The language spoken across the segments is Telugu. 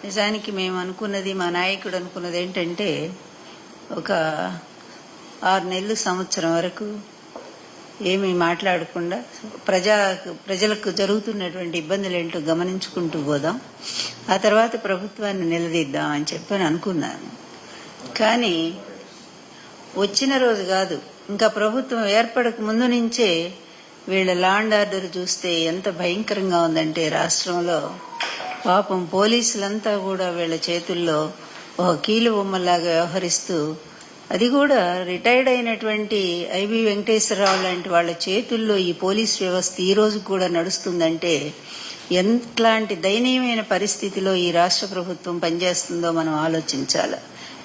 నిజానికి మేము అనుకున్నది, మా నాయకుడు అనుకున్నది ఏంటంటే, ఒక 6 నెలలు సంవత్సరం వరకు ఏమీ మాట్లాడకుండా ప్రజలకు జరుగుతున్నటువంటి ఇబ్బందులు ఏంటో గమనించుకుంటూ పోదాం, ఆ తర్వాత ప్రభుత్వాన్ని నిలదీద్దాం అని చెప్పని అనుకున్నాను. కానీ వచ్చిన రోజు కాదు, ఇంకా ప్రభుత్వం ఏర్పడక ముందు నుంచే వీళ్ళ లా అండ్ ఆర్డర్ చూస్తే ఎంత భయంకరంగా ఉందంటే, రాష్ట్రంలో పాపం పోలీసులంతా కూడా వీళ్ళ చేతుల్లో ఒక కీలు బొమ్మలాగా వ్యవహరిస్తూ, అది కూడా రిటైర్డ్ అయినటువంటి ఐబి వెంకటేశ్వరరావు లాంటి వాళ్ళ చేతుల్లో ఈ పోలీస్ వ్యవస్థ ఈ రోజు కూడా నడుస్తుందంటే ఎంతలాంటి దయనీయమైన పరిస్థితిలో ఈ రాష్ట్ర ప్రభుత్వం పనిచేస్తుందో మనం ఆలోచించాలి.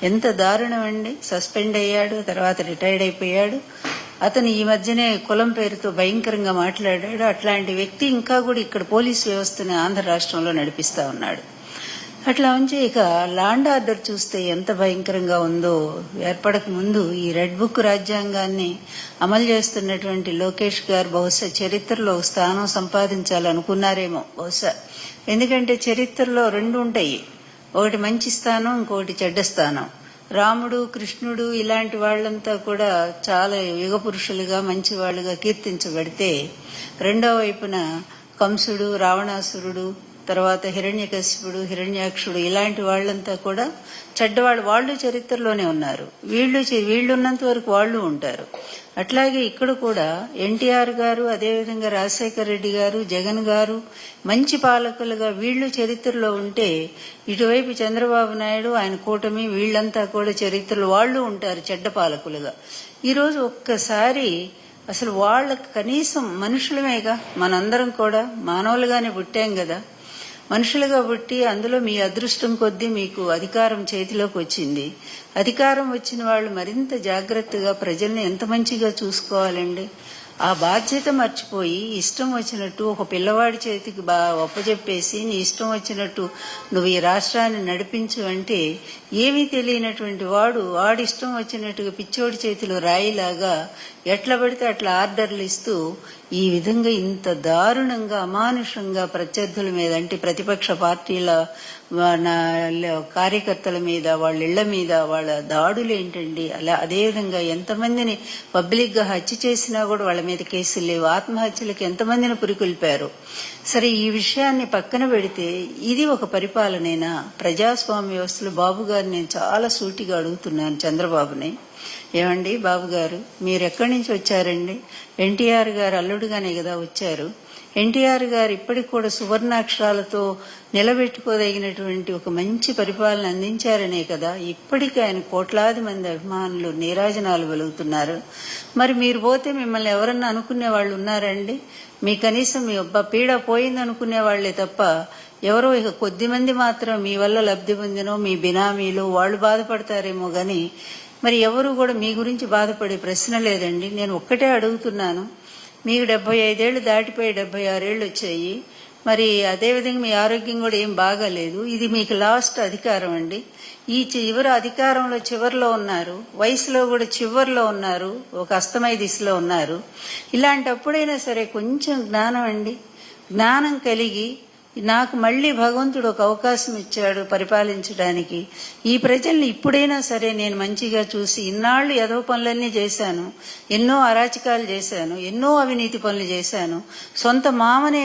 ఎంత దారుణం అండి. సస్పెండ్ అయ్యాడు, తర్వాత రిటైర్డ్ అయిపోయాడు. అతను ఈ మధ్యనే కులం పేరుతో భయంకరంగా మాట్లాడాడు. అట్లాంటి వ్యక్తి ఇంకా కూడా ఇక్కడ పోలీస్ వ్యవస్థని ఆంధ్ర రాష్ట్రంలో నడిపిస్తా ఉన్నాడు. అట్లా ఉంచి ఇక లా అండ్ ఆర్డర్ చూస్తే ఎంత భయంకరంగా ఉందో, ఏర్పడక ముందు ఈ రెడ్ బుక్ రాజ్యాంగాన్ని అమలు చేస్తున్నటువంటి లోకేష్ గారు బహుశా చరిత్రలో స్థానం సంపాదించాలనుకున్నారేమో బహుశా. ఎందుకంటే చరిత్రలో 2 ఉంటాయి, ఒకటి మంచి స్థానం, ఇంకొకటి చెడ్డ స్థానం. రాముడు, కృష్ణుడు ఇలాంటి వాళ్ళంతా కూడా చాలా యుగ పురుషులుగా మంచి వాళ్ళుగా కీర్తించబడితే, రెండో వైపున కంసుడు, రావణాసురుడు, తర్వాత హిరణ్యకశిపుడు, హిరణ్యాక్షుడు ఇలాంటి వాళ్ళంతా కూడా చెడ్డవాళ్ళు. వాళ్ళు చరిత్రలోనే ఉన్నారు, వీళ్ళున్నంత వరకు వాళ్ళు ఉంటారు. అట్లాగే ఇక్కడ కూడా ఎన్టీఆర్ గారు, అదేవిధంగా రాజశేఖర రెడ్డి గారు, జగన్ గారు మంచి పాలకులుగా వీళ్ళు చరిత్రలో ఉంటే, ఇటువైపు చంద్రబాబు నాయుడు, ఆయన కూటమి వీళ్ళంతా కూడా చరిత్రలో వాళ్ళు ఉంటారు చెడ్డ పాలకులుగా. ఈరోజు ఒక్కసారి అసలు వాళ్ళకి కనీసం మనుషులమేగా, మనందరం కూడా మానవులుగానే పుట్టాం కదా, మనుషులుగా పుట్టి అందులో మీ అదృష్టం కొద్దీ మీకు అధికారం చేతిలోకి వచ్చింది. అధికారం వచ్చిన వాళ్ళు మరింత జాగ్రత్తగా ప్రజల్ని ఎంత మంచిగా చూసుకోవాలండి. ఆ బాధ్యత మర్చిపోయి ఇష్టం వచ్చినట్టు ఒక పిల్లవాడి చేతికి ఒప్పజెప్పేసి నీ ఇష్టం వచ్చినట్టు నువ్వు ఈ రాష్ట్రాన్ని నడిపించు అంటే, ఏమీ తెలియనటువంటి వాడి ఇష్టం వచ్చినట్టుగా పిచ్చోడి చేతిలో రాయిలాగా ఎట్లా పడితే అట్లా ఆర్డర్లు ఇస్తూ ఈ విధంగా ఇంత దారుణంగా అమానుషంగా ప్రత్యర్థుల మీద, అంటే ప్రతిపక్ష పార్టీల కార్యకర్తల మీద, వాళ్ళ ఇళ్ల మీద వాళ్ళ దాడులు ఏంటండి. అదేవిధంగా ఎంతమందిని పబ్లిక్ గా హత్య చేసినా కూడా వాళ్ళ మీద కేసులు లేవు. ఆత్మహత్యలకు ఎంతమందిని పురికొల్పారు. సరే, ఈ విషయాన్ని పక్కన పెడితే ఇది ఒక పరిపాలనేనా? ప్రజాస్వామ్య వ్యవస్థలో బాబు గారు నేను చాలా సూటిగా అడుగుతున్నాను చంద్రబాబుని, ఏమండి బాబు గారు మీరు ఎక్కడి నుంచి వచ్చారండి? ఎన్టీఆర్ గారు అల్లుడుగానే కదా వచ్చారు. ఎన్టీఆర్ గారు ఇప్పటికి కూడా సువర్ణాక్షరాలతో నిలబెట్టుకోదగినటువంటి ఒక మంచి పరిపాలన అందించారనే కదా ఇప్పటికీ ఆయన కోట్లాది మంది అభిమానులు నీరాజనాలు వెలుగుతున్నారు. మరి మీరు పోతే మిమ్మల్ని ఎవరన్నా అనుకునే వాళ్ళు ఉన్నారండి? మీ కనీసం మీ పీడ పోయింది అనుకునే వాళ్లే తప్ప ఎవరో ఇక కొద్ది మంది మాత్రం మీ వల్ల లబ్ధి పొందినో మీ బినామీలు వాళ్ళు బాధపడతారేమో గాని మరి ఎవరు కూడా మీ గురించి బాధపడే ప్రశ్న లేదండి. నేను ఒక్కటే అడుగుతున్నాను, మీకు 75 ఏళ్లు దాటిపోయి 76 ఏళ్లు వచ్చాయి. మరి అదేవిధంగా మీ ఆరోగ్యం కూడా ఏం బాగాలేదు. ఇది మీకు లాస్ట్ అధికారం అండి. ఈ చివరి అధికారంలో చివరిలో ఉన్నారు, వయసులో కూడా చివరిలో ఉన్నారు, ఒక అస్తమయ దిశలో ఉన్నారు. ఇలాంటప్పుడైనా సరే కొంచెం జ్ఞానం అండి, జ్ఞానం కలిగి నాకు మళ్లీ భగవంతుడు ఒక అవకాశం ఇచ్చాడు పరిపాలించడానికి. ఈ ప్రజల్ని ఇప్పుడైనా సరే నేను మంచిగా చూసి, ఇన్నాళ్లు ఎదవ పనులన్నీ చేశాను, ఎన్నో అరాచకాలు చేశాను, ఎన్నో అవినీతి పనులు చేశాను, సొంత మామనే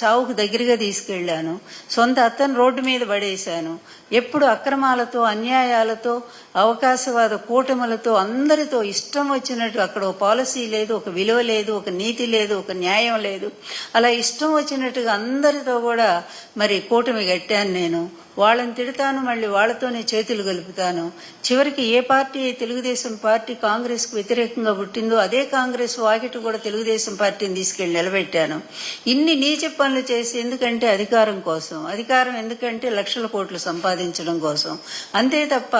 చావుకు దగ్గరగా తీసుకెళ్లాను, సొంత అత్తను రోడ్డు మీద పడేశాను, ఎప్పుడు అక్రమాలతో, అన్యాయాలతో, అవకాశవాద కూటములతో అందరితో ఇష్టం వచ్చినట్టు, అక్కడ ఒక పాలసీ లేదు, ఒక విలువ లేదు, ఒక నీతి లేదు, ఒక న్యాయం లేదు, అలా ఇష్టం వచ్చినట్టుగా అందరితో కూడా మరి కూటమి కట్టాను. నేను వాళ్ళని తిడతాను, మళ్ళీ వాళ్ళతోనే చేతులు కలుపుతాను. చివరికి ఏ పార్టీ తెలుగుదేశం పార్టీ కాంగ్రెస్ కు వ్యతిరేకంగా పుట్టిందో అదే కాంగ్రెస్ వాకిటి కూడా తెలుగుదేశం పార్టీని తీసుకెళ్లి నిలబెట్టాను. ఇన్ని నీచ పనులు చేసి ఎందుకంటే అధికారం కోసం, అధికారం ఎందుకంటే లక్షల కోట్లు సంపాదించడం కోసం, అంతే తప్ప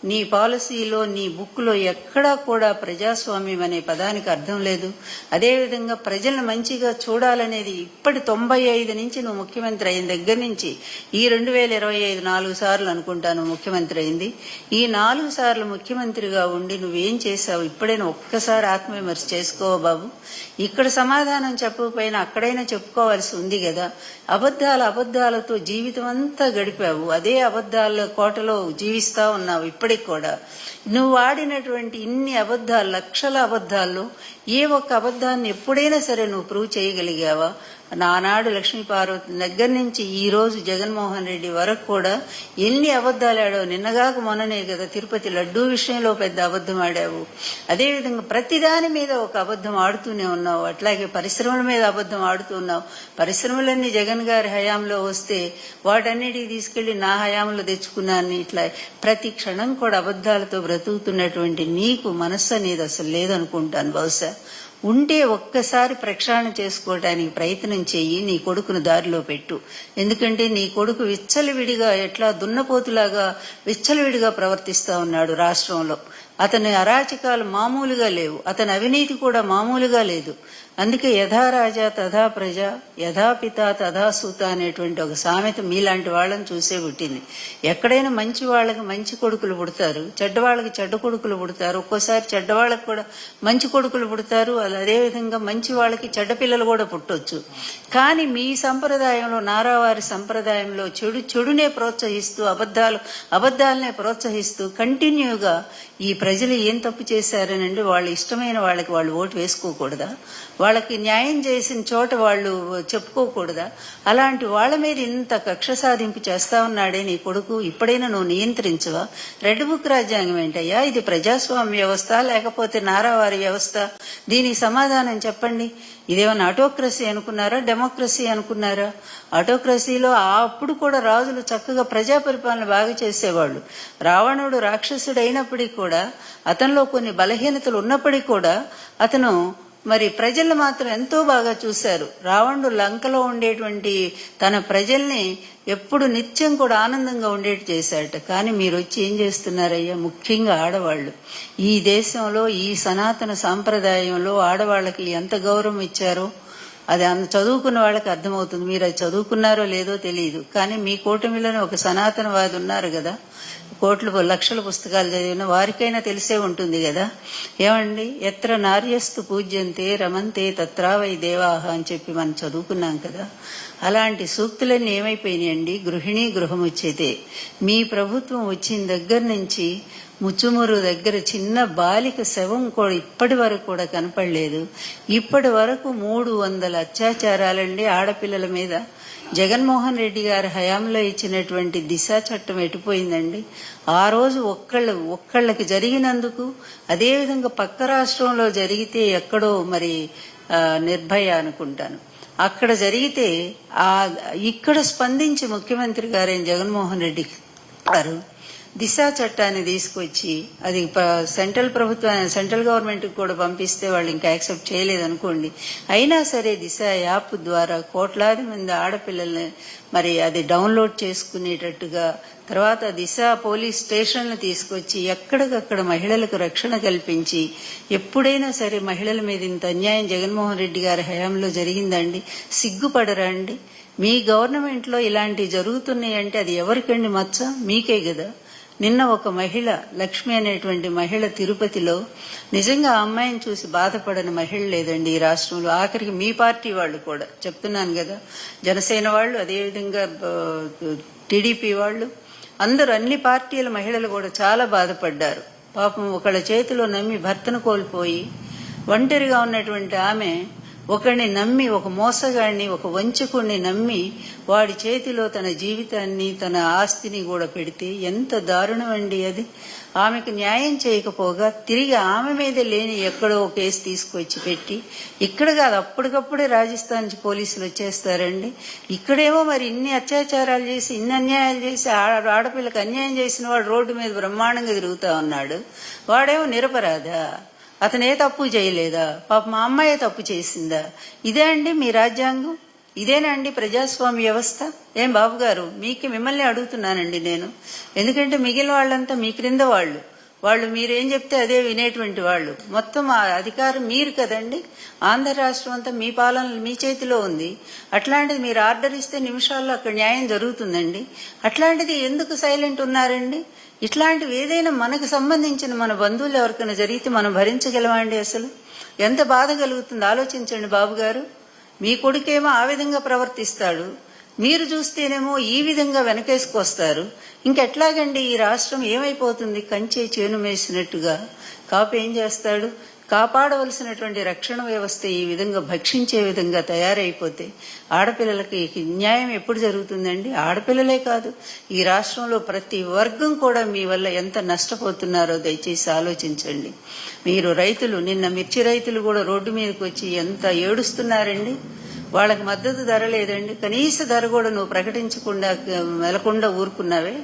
నీ పాలసీలో నీ బుక్లో ఎక్కడా కూడా ప్రజాస్వామ్యం అనే పదానికి అర్థం లేదు. అదేవిధంగా ప్రజలను మంచిగా చూడాలనేది ఇప్పటి 95 నుంచి నువ్వు ముఖ్యమంత్రి అయిన దగ్గర నుంచి ఈ 2025 4 సార్లు అనుకుంటాను ముఖ్యమంత్రి అయింది. ఈ 4 సార్లు ముఖ్యమంత్రిగా ఉండి నువ్వేం చేశావు? ఇప్పుడైనా ఒక్కసారి ఆత్మవిమర్శ చేసుకోవా బాబు? ఇక్కడ సమాధానం చెప్పకపోయినా అక్కడైనా చెప్పుకోవాల్సి ఉంది కదా. అబద్ధాలతో జీవితం అంతా గడిపావు. అదే అబద్ధాల కోటలో జీవిస్తా ఉన్నావు ఇప్పటికి కూడా. నువ్వు ఆడినటువంటి ఇన్ని అబద్ధాలు, లక్షల అబద్ధాల్లో ఏ ఒక్క అబద్ధాన్ని ఎప్పుడైనా సరే నువ్వు ప్రూవ్ చేయగలిగావా? నానాడు లక్ష్మీపార్వతి దగ్గర నుంచి ఈ రోజు జగన్మోహన్ రెడ్డి వరకు కూడా ఎన్ని అబద్ధాలు ఆడావు. నిన్నగాక మొన్ననే కదా తిరుపతి లడ్డూ విషయంలో పెద్ద అబద్ధం ఆడావు. అదేవిధంగా ప్రతిదాని మీద ఒక అబద్ధం ఆడుతూనే ఉన్నావు. అట్లాగే పరిశ్రమల మీద అబద్ధం ఆడుతున్నావు. పరిశ్రమలన్నీ జగన్ గారి హయాంలో వస్తే వాటన్నిటికి తీసుకెళ్లి నా హయాంలో తెచ్చుకున్నాను. ఇట్లా ప్రతి క్షణం కూడా అబద్ధాలతో బ్రతుకుతున్నటువంటి నీకు మనస్సు అనేది అసలు లేదనుకుంటాను. బహుశా ఉంటే ఒక్కసారి ప్రక్షాళన చేసుకోవడానికి ప్రయత్నం చెయ్యి. నీ కొడుకును దారిలో పెట్టు. ఎందుకంటే నీ కొడుకు విచ్చలవిడిగా ఎట్లా దున్నపోతులాగా విచ్చలవిడిగా ప్రవర్తిస్తా ఉన్నాడు రాష్ట్రంలో. అతని అరాచకాలు మామూలుగా లేవు. అతని అవినీతి కూడా మామూలుగా లేదు. అందుకే యథా రాజా తథా ప్రజ, యథా పిత తథా సూత అనేటువంటి ఒక సామెత మీలాంటి వాళ్ళని చూసే పుట్టింది. ఎక్కడైనా మంచి వాళ్ళకి మంచి కొడుకులు పుడతారు, చెడ్డవాళ్ళకి చెడ్డ కొడుకులు పుడతారు. ఒక్కోసారి చెడ్డవాళ్ళకి కూడా మంచి కొడుకులు పుడతారు. అదేవిధంగా మంచి వాళ్ళకి చెడ్డ పిల్లలు కూడా పుట్టొచ్చు. కానీ మీ సంప్రదాయంలో, నారావారి సంప్రదాయంలో చెడునే ప్రోత్సహిస్తూ, అబద్ధాలనే ప్రోత్సహిస్తూ కంటిన్యూగా ఈ ప్రజలు ఏం తప్పు చేశారనండి వాళ్ళు ఇష్టమైన వాళ్ళకి వాళ్ళు ఓటు వేసుకోకూడదా? వాళ్ళకి న్యాయం చేసిన చోట వాళ్ళు చెప్పుకోకూడదా? అలాంటి వాళ్ళ మీద ఇంత కక్ష సాధింపు చేస్తా ఉన్నాడే నీ కొడుకు. ఇప్పుడైనా నువ్వు నియంత్రించవా? రెడ్ బుక్ రాజ్యాంగం ఏంటయ్యా? ఇది ప్రజాస్వామ్య వ్యవస్థ లేకపోతే నారావారి వ్యవస్థ? దీనికి సమాధానం చెప్పండి. ఇదేమన్నా ఆటోక్రసీ అనుకున్నారా, డెమోక్రసీ అనుకున్నారా? ఆటోక్రసీలో అప్పుడు కూడా రాజులు చక్కగా ప్రజా పరిపాలన బాగా చేసేవాళ్ళు. రావణుడు రాక్షసుడు అయినప్పటికీ కూడా, అతనిలో కొన్ని బలహీనతలు ఉన్నప్పటికీ కూడా అతను మరి ప్రజలు మాత్రం ఎంతో బాగా చూశారు. రావణుడు లంకలో ఉండేటువంటి తన ప్రజల్ని ఎప్పుడు నిత్యం కూడా ఆనందంగా ఉండేట్టు చేశాడట. కానీ మీరు వచ్చి ఏం చేస్తున్నారయ్యా? ముఖ్యంగా ఆడవాళ్ళు ఈ దేశంలో ఈ సనాతన సాంప్రదాయంలో ఆడవాళ్ళకి ఎంత గౌరవం ఇచ్చారో అది చదువుకున్న వాళ్ళకి అర్థమవుతుంది. మీరు అది చదువుకున్నారో లేదో తెలియదు. కానీ మీ కూటమిలోనే ఒక సనాతనవాది ఉన్నారు కదా, లక్షల పుస్తకాలు చదివిన వారికైనా తెలిసే ఉంటుంది కదా. ఏమండి, ఎత్ర నార్యస్తు పూజ్యంతే రమంతే తత్రావై దేవాహ అని చెప్పి మనం చదువుకున్నాం కదా. అలాంటి సూక్తులన్నీ ఏమైపోయినాయండి? గృహిణీ గృహముచ్యతే. మీ ప్రభుత్వం వచ్చిన దగ్గర నుంచి ముచ్చుమురు దగ్గర చిన్న బాలిక శవం కూడా ఇప్పటి వరకు కూడా కనపడలేదు. ఇప్పటి వరకు 300 అత్యాచారాలండి ఆడపిల్లల మీద. జగన్మోహన్ రెడ్డి గారి హయాంలో ఇచ్చినటువంటి దిశ చట్టం ఎటుపోయిందండి? ఆ రోజు ఒక్కళ్ళకి జరిగినందుకు, అదేవిధంగా పక్క రాష్ట్రంలో జరిగితే ఎక్కడో మరి నిర్భయ అనుకుంటాను, అక్కడ జరిగితే ఇక్కడ స్పందించి ముఖ్యమంత్రి గారైన జగన్మోహన్ రెడ్డి గారు దిశా చట్టాన్ని తీసుకొచ్చి అది సెంట్రల్ గవర్నమెంట్ కూడా పంపిస్తే వాళ్ళు ఇంకా యాక్సెప్ట్ చేయలేదనుకోండి. అయినా సరే దిశ యాప్ ద్వారా కోట్లాది మంది ఆడపిల్లల్ని మరి అది డౌన్లోడ్ చేసుకునేటట్టుగా, తర్వాత దిశ పోలీస్ స్టేషన్లు తీసుకొచ్చి ఎక్కడికక్కడ మహిళలకు రక్షణ కల్పించి, ఎప్పుడైనా సరే మహిళల మీద ఇంత అన్యాయం జగన్మోహన్ రెడ్డి గారి హయాంలో జరిగిందండి? సిగ్గుపడరా అండి? మీ గవర్నమెంట్ లో ఇలాంటివి జరుగుతున్నాయంటే అది ఎవరికండి మచ్చ? మీకే కదా. నిన్న ఒక మహిళ, లక్ష్మి అనేటువంటి మహిళ తిరుపతిలో, నిజంగా ఆ అమ్మాయిని చూసి బాధపడని మహిళ లేదండి ఈ రాష్ట్రంలో. ఆఖరికి మీ పార్టీ వాళ్ళు కూడా, చెప్తున్నాను కదా, జనసేన వాళ్ళు, అదేవిధంగా టీడీపీ వాళ్ళు, అందరూ అన్ని పార్టీల మహిళలు కూడా చాలా బాధపడ్డారు. పాపం ఒకళ్ళ చేతిలో నమ్మి భర్తను కోల్పోయి ఒంటరిగా ఉన్నటువంటి ఆమె ఒకరిని నమ్మి, ఒక మోసగాడిని, ఒక వంచకుడిని నమ్మి వాడి చేతిలో తన జీవితాన్ని, తన ఆస్తిని కూడా పెడితే ఎంత దారుణం అండి అది. ఆమెకు న్యాయం చేయకపోగా తిరిగి ఆమె మీద లేని ఎక్కడో కేసు తీసుకొచ్చి పెట్టి, ఇక్కడ కాదు అప్పటికప్పుడే రాజస్థాన్ నుంచి పోలీసులు వచ్చేస్తారండి. ఇక్కడేమో మరి ఇన్ని అత్యాచారాలు చేసి, ఇన్ని అన్యాయాలు చేసి, ఆడపిల్లకి అన్యాయం చేసిన వాడు రోడ్డు మీద బ్రహ్మాండంగా తిరుగుతా ఉన్నాడు. వాడేమో నిరపరాధా? అతను ఏ తప్పు చేయలేదా? పాప మా అమ్మాయే తప్పు చేసిందా? ఇదే అండి మీ రాజ్యాంగం? ఇదేనా అండి ప్రజాస్వామ్య వ్యవస్థ? ఏం బాబు గారు, మిమ్మల్ని అడుగుతున్నానండి నేను. ఎందుకంటే మిగిలిన వాళ్ళంతా మీ క్రింద వాళ్ళు. వాళ్ళు మీరేం చెప్తే అదే వినేటువంటి వాళ్ళు. మొత్తం ఆ అధికారం మీరు కదండి. ఆంధ్ర రాష్ట్రం అంతా మీ పాలన మీ చేతిలో ఉంది. అట్లాంటిది మీరు ఆర్డర్ ఇస్తే నిమిషాల్లో అక్కడ న్యాయం జరుగుతుందండి. అట్లాంటిది ఎందుకు సైలెంట్ ఉన్నారండి? ఇట్లాంటివి ఏదైనా మనకు సంబంధించిన మన బంధువులు ఎవరికైనా జరిగితే మనం భరించగలమండి? అసలు ఎంత బాధ కలుగుతుంది ఆలోచించండి బాబు గారు. మీ కొడుకేమో ఆ విధంగా ప్రవర్తిస్తాడు, మీరు చూస్తేనేమో ఈ విధంగా వెనకేసుకొస్తారు. ఇంకెట్లాగండి ఈ రాష్ట్రం ఏమైపోతుంది? కంచే చేను వేసినట్టుగా. కాపు ఏం చేస్తాడు? కాపాడవలసినటువంటి రక్షణ వ్యవస్థ ఈ విధంగా భక్షించే విధంగా తయారైపోతే ఆడపిల్లలకి న్యాయం ఎప్పుడు జరుగుతుందండి? ఆడపిల్లలే కాదు, ఈ రాష్ట్రంలో ప్రతి వర్గం కూడా మీ వల్ల ఎంత నష్టపోతున్నారో దయచేసి ఆలోచించండి. మీరు రైతులు, నిన్న మిర్చి రైతులు కూడా రోడ్డు మీదకి వచ్చి ఎంత ఏడుస్తున్నారండి. వాళ్ళకి మద్దతు ధర లేదండి. కనీస ధర కూడా నువ్వు ప్రకటించకుండా వెళ్లకుండా ఊరుకున్నావే.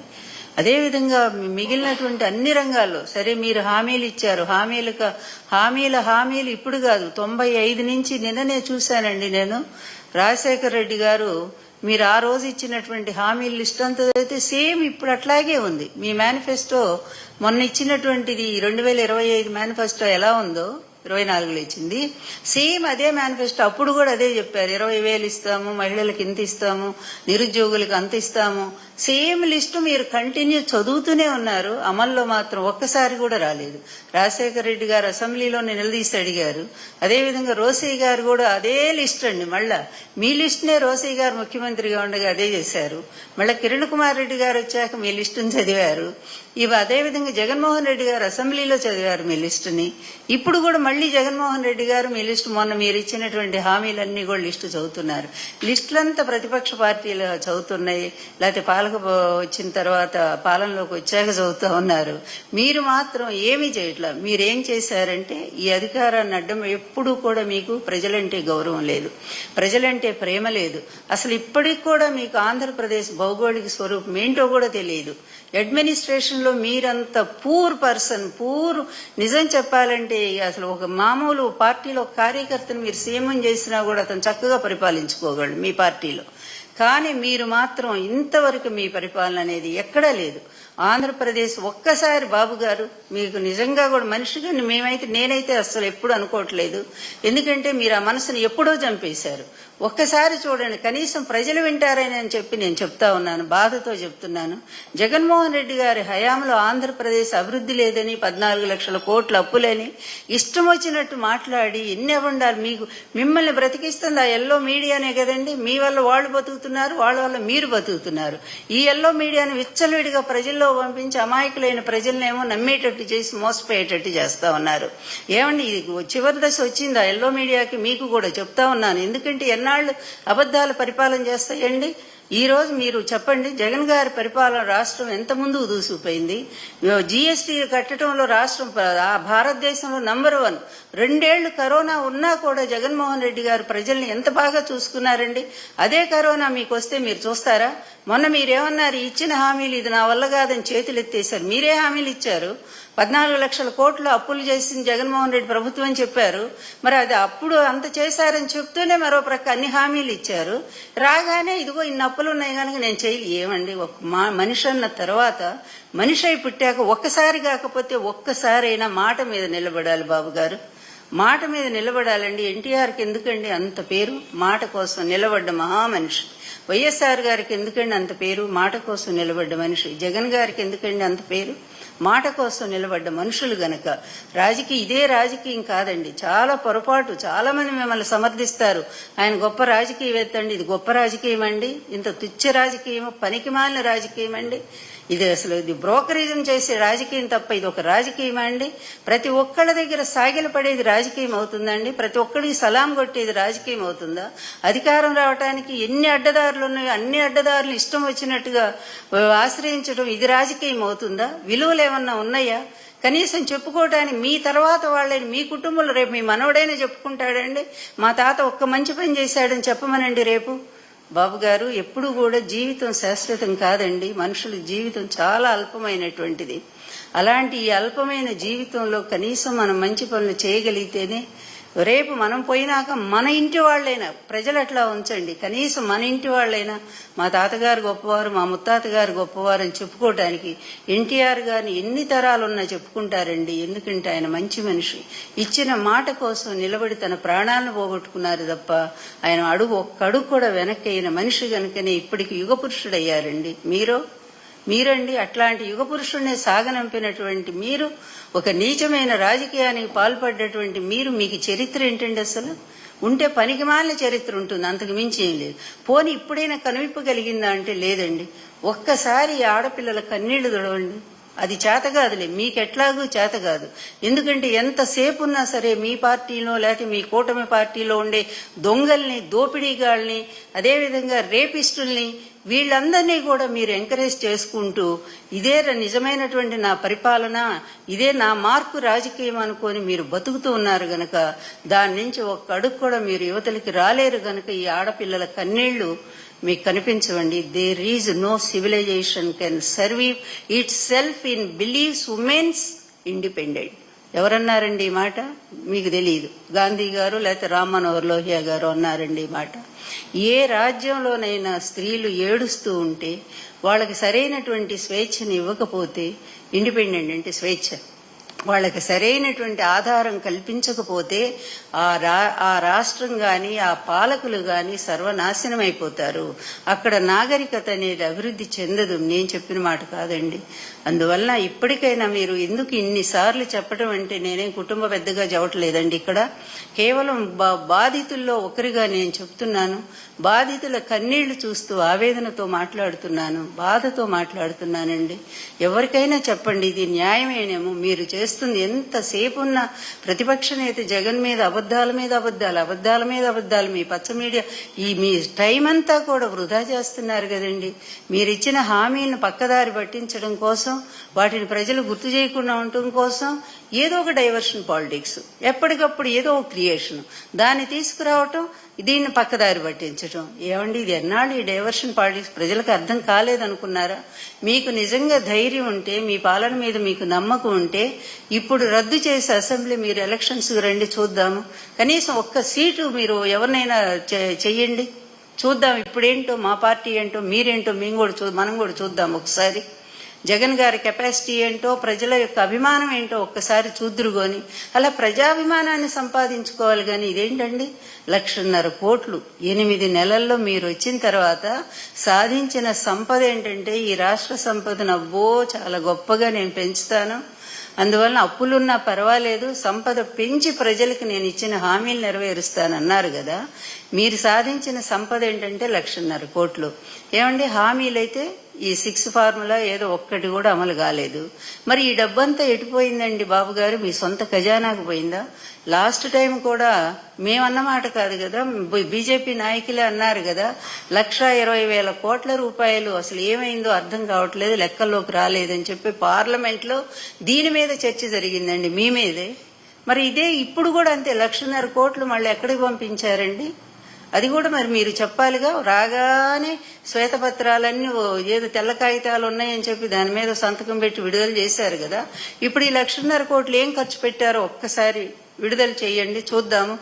అదేవిధంగా మిగిలినటువంటి అన్ని రంగాల్లో సరే మీరు హామీలు ఇచ్చారు. హామీలు ఇప్పుడు కాదు, 95 నుంచి నిన్ననే చూశానండి నేను. రాజశేఖర రెడ్డి గారు మీరు ఆ రోజు ఇచ్చినటువంటి హామీల లిస్ట్ అంతా అయితే సేమ్ ఇప్పుడు అట్లాగే ఉంది. మీ మేనిఫెస్టో మొన్న ఇచ్చినటువంటిది 2025 మేనిఫెస్టో ఎలా ఉందో 24లో ఇచ్చింది, సేమ్ అదే మేనిఫెస్టో. అప్పుడు కూడా అదే చెప్పారు, 20,000 ఇస్తాము, మహిళలకు ఇంత ఇస్తాము, నిరుద్యోగులకు అంత ఇస్తాము. సేమ్ లిస్టు మీరు కంటిన్యూ చదువుతూనే ఉన్నారు. అమల్లో మాత్రం ఒక్కసారి కూడా రాలేదు. రాజశేఖర రెడ్డి గారు అసెంబ్లీలో నిలదీసి అడిగారు. అదేవిధంగా రోసయ్య గారు కూడా అదే లిస్ట్ అండి. మళ్ళా మీ లిస్టునే రోసయ్య గారు ముఖ్యమంత్రిగా ఉండగా అదే చేశారు. మళ్ళీ కిరణ్ కుమార్ రెడ్డి గారు వచ్చాక మీ లిస్టును చదివారు. అదేవిధంగా జగన్మోహన్ రెడ్డి గారు అసెంబ్లీలో చదివారు మీ లిస్టుని. ఇప్పుడు కూడా మళ్ళీ జగన్మోహన్ రెడ్డి గారు మీ లిస్టు, మొన్న మీరు ఇచ్చినటువంటి హామీలన్నీ కూడా లిస్టు చదువుతున్నారు. లిస్టులంతా ప్రతిపక్ష పార్టీలు చదువుతున్నాయి, లేకపోతే వచ్చిన తర్వాత పాలనలోకి వచ్చాక చదువుతూ ఉన్నారు. మీరు మాత్రం ఏమీ చేయట్లా. మీరేం చేశారంటే ఈ అధికారాన్ని అడ్డం ఎప్పుడూ కూడా మీకు ప్రజలంటే గౌరవం లేదు, ప్రజలంటే ప్రేమ లేదు. అసలు ఇప్పటికి కూడా మీకు ఆంధ్రప్రదేశ్ భౌగోళిక స్వరూపం ఏంటో కూడా తెలియదు. అడ్మినిస్ట్రేషన్ లో మీరంత పూర్ నిజం చెప్పాలంటే అసలు ఒక మామూలు పార్టీలో కార్యకర్తను మీరు సీఎం చేసినా కూడా అతను చక్కగా పరిపాలించుకోగలడు మీ పార్టీలో. కానీ మీరు మాత్రం ఇంతవరకు మీ పరిపాలన అనేది ఎక్కడా లేదు. ఆంధ్రప్రదేశ్ ఒక్కసారి బాబు గారు మీకు నిజంగా కూడా మనిషిగా నేనైతే అసలు ఎప్పుడు అనుకోవట్లేదు. ఎందుకంటే మీరు ఆ మనసుని ఎప్పుడో చంపేశారు. ఒక్కసారి చూడండి, కనీసం ప్రజలు వింటారని అని చెప్పి నేను చెప్తా ఉన్నాను, బాధతో చెప్తున్నాను. జగన్మోహన్ రెడ్డి గారి హయాంలో ఆంధ్రప్రదేశ్ అభివృద్ధి లేదని, 14 లక్షల కోట్ల అప్పులని ఇష్టం వచ్చినట్టు మాట్లాడి ఎన్ని అవ్వండాలి. మిమ్మల్ని బ్రతికిస్తుంది ఆ ఎల్లో మీడియానే కదండి. మీ వల్ల వాళ్ళు బతుకుతున్నారు, వాళ్ళ వల్ల మీరు బతుకుతున్నారు. ఈ ఎల్లో మీడియాను విచ్చలవిడిగా ప్రజల్లో పంపించి అమాయకులైన ప్రజలనేమో నమ్మేటట్టు చేసి మోసపోయేటట్టు చేస్తా ఉన్నారు. ఏమండి, ఇది చివరి దశ వచ్చింది ఆ ఎల్లో మీడియాకి. మీకు కూడా చెప్తా ఉన్నాను, ఎందుకంటే ఎన్నాళ్ళు అబద్దాలు పరిపాలన చేస్తాయండి. ఈ రోజు మీరు చెప్పండి, జగన్ గారి పరిపాలన రాష్ట్రం ఎంత ముందుకు దూసుకుపోయింది. జీఎస్టీ కట్టడంలో రాష్ట్రం భారతదేశంలో నంబర్ 1. 2 ఏళ్లు కరోనా ఉన్నా కూడా జగన్మోహన్ రెడ్డి గారు ప్రజల్ని ఎంత బాగా చూసుకున్నారండి. అదే కరోనా మీకు వస్తే మీరు చూస్తారా? మొన్న మీరేమన్నారు, ఇచ్చిన హామీలు ఇది నా వల్ల కాదని చేతులు ఎత్తేశారు. మీరే హామీలు ఇచ్చారు? 14 లక్షల కోట్లు అప్పులు చేసింది జగన్మోహన్ రెడ్డి ప్రభుత్వం అని చెప్పారు. మరి అది అప్పుడు అంత చేశారని చెప్తూనే మరో ప్రక్క అన్ని హామీలు ఇచ్చారు. రాగానే ఇదిగో ఇన్ని అప్పులు ఉన్నాయి కనుక నేను ఏమండి, మనిషి అన్న తర్వాత మనిషి అయి పుట్టాక ఒక్కసారి కాకపోతే ఒక్కసారైనా మాట మీద నిలబడాలి బాబు గారు. మాట మీద నిలబడాలండి. ఎన్టీఆర్కి ఎందుకండి అంత పేరు? మాట కోసం నిలబడ్డ మహామనిషి. వైఎస్ఆర్ గారికి ఎందుకండి అంత పేరు? మాట కోసం నిలబడ్డ మనిషి. జగన్ గారికి ఎందుకండి అంత పేరు? మాట కోసం నిలబడ్డ మనుషులు గనక. ఇదే రాజకీయం కాదండి, చాలా పొరపాటు. చాలా మంది మిమ్మల్ని సమర్థిస్తారు, ఆయన గొప్ప రాజకీయవేత్త అండి. ఇది గొప్ప రాజకీయం అండి? ఇంత తుచ్చ రాజకీయం, పనికిమాలిన రాజకీయం అండి ఇది. అసలు ఇది బ్రోకరిజం చేసే రాజకీయం తప్ప ఇది ఒక రాజకీయం అండి? ప్రతి ఒక్కళ్ళ దగ్గర సాగిల పడేది రాజకీయం అవుతుందండి? ప్రతి ఒక్కడికి సలాం కొట్టేది రాజకీయం అవుతుందా? అధికారం రావడానికి ఎన్ని అడ్డదారులు ఉన్నాయో అన్ని అడ్డదారులు ఇష్టం వచ్చినట్టుగా ఆశ్రయించడం ఇది రాజకీయం అవుతుందా? విలువలు ఏమన్నా ఉన్నాయా? కనీసం చెప్పుకోవటానికి మీ తర్వాత వాళ్ళని, మీ కుటుంబంలో రేపు మీ మనవడైనా చెప్పుకుంటాడండి, మా తాత ఒక్క మంచి పని చేశాడని చెప్పమనండి రేపు. బాబు గారు, ఎప్పుడు కూడా జీవితం శాశ్వతం కాదండి. మనుషుల జీవితం చాలా అల్పమైనటువంటిది. అలాంటి ఈ అల్పమైన జీవితంలో కనీసం మనం మంచి పనులు చేయగలిగితేనే రేపు మనం పోయినాక మన ఇంటి వాళ్ళైనా, ప్రజలు అట్లా ఉంచండి, కనీసం మన ఇంటి వాళ్ళైనా మా తాతగారు గొప్పవారు, మా ముత్తాతగారు గొప్పవారు అని చెప్పుకోవటానికి ఎన్టీఆర్ గారిని ఎన్ని తరాలున్నా చెప్పుకుంటారండి. ఎందుకంటే ఆయన మంచి మనిషి, ఇచ్చిన మాట కోసం నిలబడి తన ప్రాణాలను పోగొట్టుకున్నారు తప్ప ఆయన ఒక్క అడుగు కూడా వెనక్కి అయిన మనిషి కనుకనే ఇప్పటికి యుగ పురుషుడయ్యారండి. మీరండి అట్లాంటి యుగ పురుషుడిని సాగనంపినటువంటి మీరు, ఒక నీచమైన రాజకీయానికి పాల్పడ్డటువంటి మీరు, మీకు చరిత్ర ఏంటండి? అసలు ఉంటే పనికిమాలిన చరిత్ర ఉంటుంది, అంతకు మించి ఏం లేదు. పోనీ ఇప్పుడైనా కనువిప్పు కలిగిందా అంటే లేదండి. ఒక్కసారి ఆడపిల్లల కన్నీళ్లు తుడవండి, అది చేత కాదులే, మీకెట్లాగూ చేత కాదు. ఎందుకంటే ఎంతసేపు ఉన్నా సరే మీ పార్టీలో లేకపోతే మీ కూటమి పార్టీలో ఉండే దొంగల్ని, దోపిడీగాళ్ళని, అదేవిధంగా రేపిస్టుల్ని, వీళ్ళందరినీ కూడా మీరు ఎంకరేజ్ చేసుకుంటూ ఇదే నిజమైనటువంటి నా పరిపాలన, ఇదే నా మార్పు రాజకీయం అనుకొని మీరు బతుకుతూ ఉన్నారు గనక దాని నుంచి ఒక్క అడుగు కూడా మీరు యువతలకి రాలేరు గనక ఈ ఆడపిల్లల కన్నీళ్లు మీకు కనిపించవండి. There is no civilization can survive itself in believes women's independent. ఎవరన్నారండి ఈ మాట? మీకు తెలియదు. గాంధీ గారు లేకపోతే రామ్ మనోహర్ లోహియా గారు అన్నారండి ఈ మాట. ఏ రాజ్యంలోనైనా స్త్రీలు ఏడుస్తూ ఉంటే, వాళ్ళకి సరైనటువంటి స్వేచ్ఛని ఇవ్వకపోతే, ఇండిపెండెంట్ అంటే స్వేచ్ఛ, వాళ్ళకి సరైనటువంటి ఆధారం కల్పించకపోతే ఆ రాష్ట్రం గాని ఆ పాలకులు గాని సర్వనాశనం అయిపోతారు. అక్కడ నాగరికత అనేది అభివృద్ధి చెందదు. నేను చెప్పిన మాట కాదండి. అందువల్ల ఇప్పటికైనా మీరు ఎందుకు ఇన్నిసార్లు చెప్పడం అంటే, నేనేం కుటుంబ పెద్దగా చెప్పట్లేదండి. ఇక్కడ కేవలం బాధితుల్లో ఒకరిగా నేను చెప్తున్నాను. బాధితుల కన్నీళ్లు చూస్తూ ఆవేదనతో మాట్లాడుతున్నాను, బాధతో మాట్లాడుతున్నానండి. ఎవరికైనా చెప్పండి, ఇది న్యాయమేనేమో. మీరు చేస్తుంది ఎంతసేపు ఉన్న ప్రతిపక్ష నేత జగన్ మీద అబద్దాల మీద అబద్దాలు, అబద్దాల మీద అబద్దాలు, మీ పచ్చ మీడియా మీ టైం అంతా కూడా వృధా చేస్తున్నారు కదండి. మీరిచ్చిన హామీలను పక్కదారి పట్టించడం కోసం, వాటిని ప్రజలు గుర్తు చేయకుండా ఉండటం కోసం ఏదో ఒక డైవర్షన్ పాలిటిక్స్, ఎప్పటికప్పుడు ఏదో ఒక క్రియేషన్, దాన్ని తీసుకురావటం, దీన్ని పక్కదారి పట్టించడం. ఏమండి ఇది ఎన్నాళ్ళు ఈ డైవర్షన్ పాలిటిక్స్? ప్రజలకు అర్థం కాలేదనుకున్నారా? మీకు నిజంగా ధైర్యం ఉంటే, మీ పాలన మీద మీకు నమ్మకం ఉంటే, ఇప్పుడు రద్దు చేసి అసెంబ్లీ మీరు ఎలక్షన్స్ రండి, చూద్దాము. కనీసం ఒక్క సీటు మీరు ఎవరినైనా చెయ్యండి, చూద్దాం. ఇప్పుడేంటో మా పార్టీ ఏంటో, మీరేంటో మనం కూడా చూద్దాం ఒకసారి. జగన్ గారి కెపాసిటీ ఏంటో, ప్రజల యొక్క అభిమానం ఏంటో ఒక్కసారి చూద్దురుగోని అలా ప్రజాభిమానాన్ని సంపాదించుకోవాలి. కానీ ఇదేంటండి 1,50,000 కోట్లు 8 నెలల్లో మీరు వచ్చిన తర్వాత సాధించిన సంపద ఏంటంటే, ఈ రాష్ట్ర సంపదను చాలా గొప్పగా నేను పెంచుతాను, అందువలన అప్పులున్నా పర్వాలేదు, సంపద పెంచి ప్రజలకు నేను ఇచ్చిన హామీలు నెరవేరుస్తానన్నారు కదా. మీరు సాధించిన సంపద ఏంటంటే 1,50,000 కోట్లు. ఏమండి హామీలైతే ఈ 6 ఫార్ములా ఏదో ఒక్కటి కూడా అమలు కాలేదు. మరి ఈ డబ్బంతా ఎటుపోయిందండి బాబు గారు? మీ సొంత ఖజానాకు పోయిందా? లాస్ట్ టైం కూడా మేమన్నమాట కాదు కదా, బీజేపీ నాయకులే అన్నారు కదా, 1,20,000 కోట్ల రూపాయలు అసలు ఏమైందో అర్థం కావట్లేదు, లెక్కల్లోకి రాలేదని చెప్పి పార్లమెంట్లో దీని మీద చర్చ జరిగిందండి, మీ మీదే. మరి ఇదే ఇప్పుడు కూడా అంతే, 1,50,000 కోట్లు మళ్ళీ ఎక్కడికి పంపించారండి? అది కూడా మరి మీరు చెప్పాలిగా. రాగానే శ్వేతపత్రాలన్నీ ఏదో తెల్ల కాగితాలు ఉన్నాయని చెప్పి దాని మీద సంతకం పెట్టి విడుదల చేశారు కదా. ఇప్పుడు ఈ 1,50,000 కోట్లు ఏం ఖర్చు పెట్టారో ఒక్కసారి విడుదల చేయండి, చూద్దాము.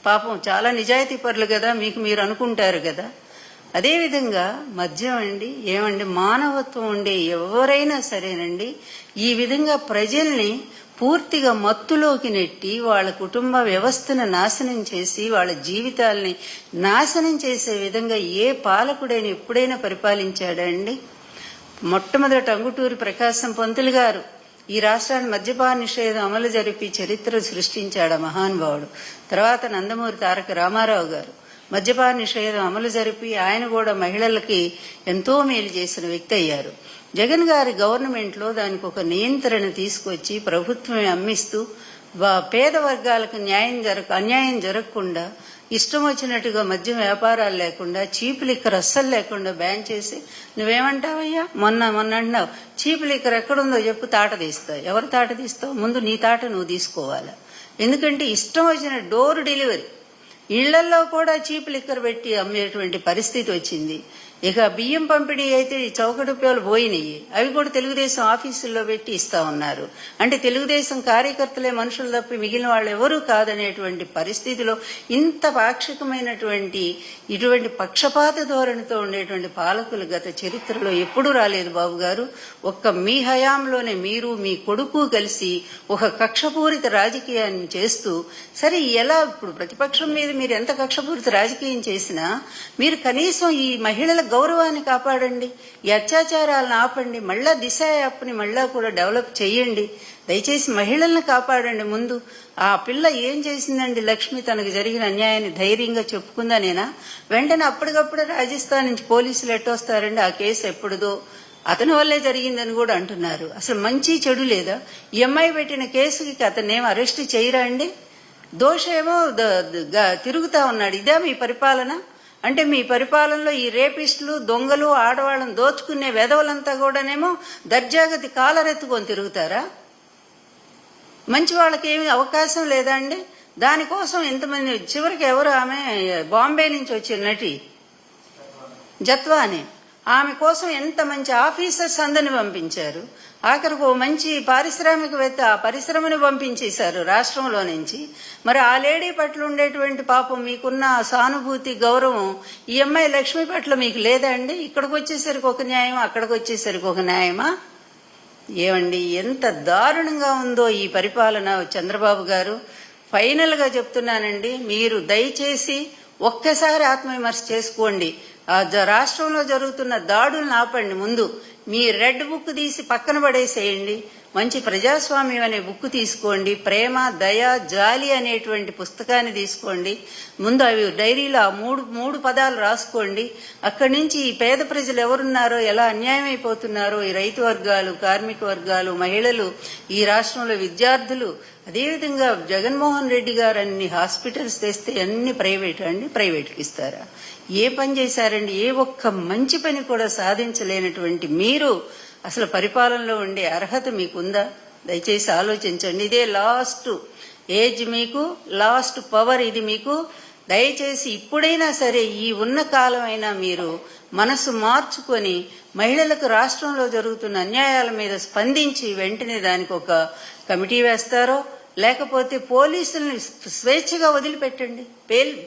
పాపం చాలా నిజాయితీ పరులు కదా, మీకు మీరు అనుకుంటారు కదా. అదేవిధంగా మద్యం అండి, ఏమండి మానవత్వం ఉండే ఎవరైనా సరేనండి, ఈ విధంగా ప్రజల్ని పూర్తిగా మత్తులోకి నెట్టి వాళ్ళ కుటుంబ వ్యవస్థను నాశనం చేసి వాళ్ళ జీవితాల్ని నాశనం చేసే విధంగా ఏ పాలకుడైనా ఎప్పుడైనా పరిపాలించాడండి? మొట్టమొదట అంగుటూరి ప్రకాశం పంతులు గారు ఈ రాష్ట్రాన్ని మద్యపాన నిషేధం అమలు జరిపి చరిత్ర సృష్టించాడు మహానుభావుడు. తర్వాత నందమూరి తారక రామారావు గారు మద్యపాన నిషేధం అమలు జరిపి ఆయన కూడా మహిళలకి ఎంతో మేలు చేసిన వ్యక్తి అయ్యారు. జగన్ గారి గవర్నమెంట్ లో దానికి ఒక నియంత్రణ తీసుకొచ్చి ప్రభుత్వమే అమ్మిస్తూ పేద వర్గాలకు అన్యాయం జరగకుండా ఇష్టం వచ్చినట్టుగా మద్యం వ్యాపారాలు లేకుండా, చీప్ లిక్కర్ అస్సలు లేకుండా బ్యాన్ చేసి, నువ్వేమంటావయ్యా మొన్న అంటున్నావు చీప్ లిక్కర్ ఎక్కడుందో చెప్పు, తాట తీస్తావు. ఎవరు తాట తీస్తావు? ముందు నీ తాట నువ్వు తీసుకోవాలా. ఎందుకంటే ఇష్టం వచ్చిన డోర్ డెలివరీ, ఇళ్లలో కూడా చీప్ లిక్కర్ పెట్టి అమ్మేటువంటి పరిస్థితి వచ్చింది. ఇక బియ్యం పంపిణీ అయితే చౌక రూపాయలు పోయినాయి, అవి కూడా తెలుగుదేశం ఆఫీసుల్లో పెట్టి ఇస్తా ఉన్నారు. అంటే తెలుగుదేశం కార్యకర్తలే మనుషులు తప్పి మిగిలిన వాళ్ళు ఎవరూ కాదనేటువంటి పరిస్థితిలో ఇంత పాక్షికమైనటువంటి ఇటువంటి పక్షపాత ధోరణితో ఉండేటువంటి పాలకులు గత చరిత్రలో ఎప్పుడూ రాలేదు బాబు గారు. ఒక్క మీ హయాంలోనే మీరు మీ కొడుకు కలిసి ఒక కక్షపూరిత రాజకీయాన్ని చేస్తూ, సరే ఎలా ఇప్పుడు ప్రతిపక్షం మీద మీరు ఎంత కక్షపూరిత రాజకీయం చేసినా మీరు కనీసం ఈ మహిళల గౌరవాన్ని కాపాడండి, ఈ అత్యాచారాలను ఆపండి, మళ్ళా దిశ యాప్ని మళ్ళా కూడా డెవలప్ చేయండి, దయచేసి మహిళల్ని కాపాడండి. ముందు ఆ పిల్ల ఏం చేసిందండి, లక్ష్మి తనకు జరిగిన అన్యాయాన్ని ధైర్యంగా చెప్పుకుందా నేనా? వెంటనే అప్పటికప్పుడే రాజస్థాన్ నుంచి పోలీసులు ఎట్టొస్తారండి, ఆ కేసు ఎప్పుడుదో అతని వల్లే జరిగిందని కూడా అంటున్నారు. అసలు మంచి చెడు లేదా? ఈ అమ్మాయి పెట్టిన కేసుకి అతన్నేం అరెస్ట్ చేయరా అండి? దోషేమో తిరుగుతా ఉన్నాడు. ఇదే మీ పరిపాలన? అంటే మీ పరిపాలనలో ఈ రేపిస్టులు, దొంగలు, ఆడవాళ్ళని దోచుకునే వెధవలంతా కూడానేమో దర్జాగతి కాలరెత్తుకొని తిరుగుతారా? మంచి వాళ్ళకి ఏమి అవకాశం లేదా అండి? దానికోసం ఎంతమంది, చివరికి ఎవరు ఆమె బాంబే నుంచి వచ్చిన నటి జత్వాని, ఆమె కోసం ఎంత మంచి ఆఫీసర్స్ అందరిని పంపించారు. ఆఖరికి ఓ మంచి పారిశ్రామికవేత్త ఆ పరిశ్రమను పంపించేశారు రాష్ట్రంలో నుంచి. మరి ఆ లేడీ పట్ల ఉండేటువంటి పాపం మీకున్న సానుభూతి, గౌరవం ఈ అమ్మాయి లక్ష్మి పట్ల మీకు లేదా అండి? ఇక్కడికి వచ్చేసరికి ఒక న్యాయం, అక్కడికి వచ్చేసరికి ఒక న్యాయమా? ఏమండి, ఎంత దారుణంగా ఉందో ఈ పరిపాలన. చంద్రబాబు గారు, ఫైనల్ గా చెప్తున్నానండి, మీరు దయచేసి ఒక్కసారి ఆత్మవిమర్శ చేసుకోండి. రాష్ట్రంలో జరుగుతున్న దాడులను ఆపండి. ముందు మీ రెడ్ బుక్ తీసి పక్కన పడేసేయండి, మంచి ప్రజాస్వామ్యం అనే బుక్ తీసుకోండి, ప్రేమ, దయ, జాలి అనేటువంటి పుస్తకాన్ని తీసుకోండి. ముందు అవి డైరీలో ఆ మూడు పదాలు రాసుకోండి. అక్కడి నుంచి ఈ పేద ప్రజలు ఎవరున్నారో, ఎలా అన్యాయం అయిపోతున్నారో, ఈ రైతు వర్గాలు, కార్మిక వర్గాలు, మహిళలు, ఈ రాష్ట్రంలో విద్యార్థులు, అదేవిధంగా జగన్మోహన్ రెడ్డి గారు అన్ని హాస్పిటల్స్ తెస్తే అన్ని ప్రైవేట్ అండి, ప్రైవేట్కి ఇస్తారా? ఏ పని చేశారండి? ఏ ఒక్క మంచి పని కూడా సాధించలేనటువంటి మీరు అసలు పరిపాలనలో ఉండే అర్హత మీకుందా? దయచేసి ఆలోచించండి. ఇదే లాస్ట్ ఏజ్ మీకు, లాస్ట్ పవర్ ఇది మీకు. దయచేసి ఇప్పుడైనా సరే ఈ ఉన్న కాలమైనా మీరు మనసు మార్చుకొని మహిళలకు రాష్ట్రంలో జరుగుతున్న అన్యాయాల మీద స్పందించి వెంటనే దానికి ఒక కమిటీ వేస్తారో, లేకపోతే పోలీసుల్ని స్వేచ్ఛగా వదిలిపెట్టండి,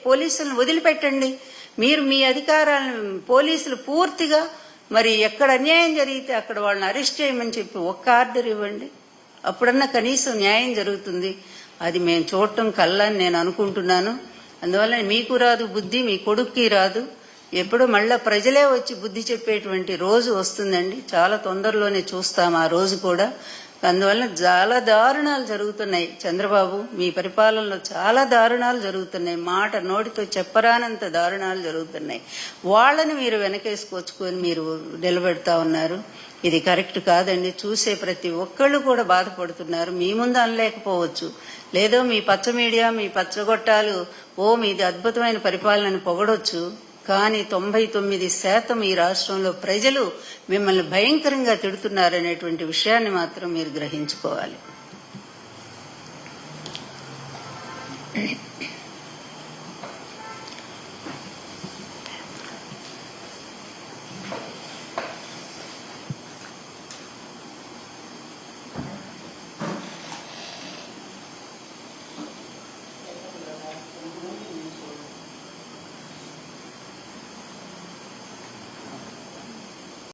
పోలీసులను వదిలిపెట్టండి. మీరు మీ అధికారాలను పోలీసులు పూర్తిగా మరి ఎక్కడ అన్యాయం జరిగితే అక్కడ వాళ్ళని అరెస్ట్ చేయమని చెప్పి ఒక్క ఆర్డర్ ఇవ్వండి. అప్పుడన్నా కనీసం న్యాయం జరుగుతుంది. అది మేము చూడటం కల్లని నేను అనుకుంటున్నాను. అందువల్ల మీకు రాదు బుద్ధి, మీ కొడుక్కి రాదు. ఎప్పుడు మళ్ళా ప్రజలే వచ్చి బుద్ధి చెప్పేటువంటి రోజు వస్తుందండి. చాలా తొందరలోనే చూస్తాం ఆ రోజు కూడా. అందువల్ల చాలా దారుణాలు జరుగుతున్నాయి. చంద్రబాబు, మీ పరిపాలనలో చాలా దారుణాలు జరుగుతున్నాయి. మాట నోటితో చెప్పరానంత దారుణాలు జరుగుతున్నాయి. వాళ్ళని మీరు వెనకేసుకొచ్చుకొని మీరు నిలబెడతా ఉన్నారు. ఇది కరెక్ట్ కాదండి. చూసే ప్రతి ఒక్కళ్ళు కూడా బాధపడుతున్నారు. మీ ముందు అనలేకపోవచ్చు, లేదో మీ పచ్చ మీడియా, మీ పచ్చగొట్టాలు మీది అద్భుతమైన పరిపాలనని పొగడొచ్చు. కానీ 99% ఈ రాష్ట్రంలో ప్రజలు మిమ్మల్ని భయంకరంగా తిడుతున్నారనేటువంటి విషయాన్ని మాత్రం మీరు గ్రహించుకోవాలి.